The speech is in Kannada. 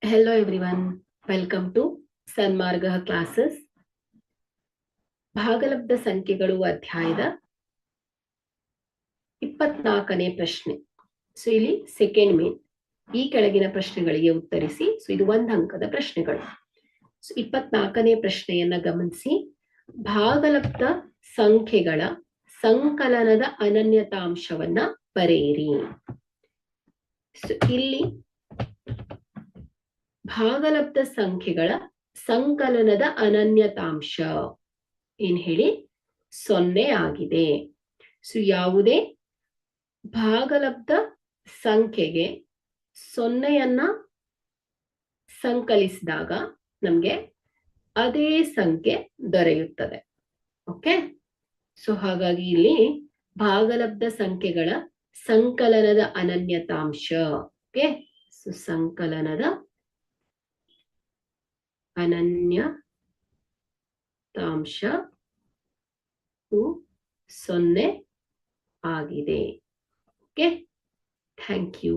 Hello everyone, welcome to Sanmarga classes. ಭಾಗಲಬ್ಧ ಸಂಖ್ಯೆಗಳು ಅಧ್ಯಾಯದ 24ನೇ ಪ್ರಶ್ನೆ. ಸೊ ಇಲ್ಲಿ ಸೆಕೆಂಡ್ ಮೇನ್ ಈ ಕೆಳಗಿನ ಪ್ರಶ್ನೆಗಳಿಗೆ ಉತ್ತರಿಸಿ. ಸೊ ಇದು 1 ಅಂಕದ ಪ್ರಶ್ನೆಗಳು. ಸೊ 24ನೇ ಪ್ರಶ್ನೆಯನ್ನ ಗಮನಿಸಿ. ಭಾಗಲಬ್ಧ ಸಂಖ್ಯೆಗಳ ಸಂಕಲನದ ಅನನ್ಯತಾಂಶವನ್ನ ಬರೆಯಿರಿ. ಸೊ ಇಲ್ಲಿ ಭಾಗಲಬ್ಧ ಸಂಖ್ಯೆಗಳ ಸಂಕಲನದ ಅನನ್ಯತಾಂಶ ಏನ್ ಹೇಳಿ 0 ಆಗಿದೆ. ಸೊ ಯಾವುದೇ ಭಾಗಲಬ್ಧ ಸಂಖ್ಯೆಗೆ 0ಯನ್ನ ಸಂಕಲಿಸಿದಾಗ ನಮ್ಗೆ ಅದೇ ಸಂಖ್ಯೆ ದೊರೆಯುತ್ತದೆ. ಓಕೆ, ಸೊ ಹಾಗಾಗಿ ಇಲ್ಲಿ ಭಾಗಲಬ್ಧ ಸಂಖ್ಯೆಗಳ ಸಂಕಲನದ ಅನನ್ಯತಾಂಶ. ಓಕೆ, ಸೊ ಸಂಕಲನದ ಅನನ್ಯತಾಂಶವು 0 ಆಗಿದೆ. Okay, thank you.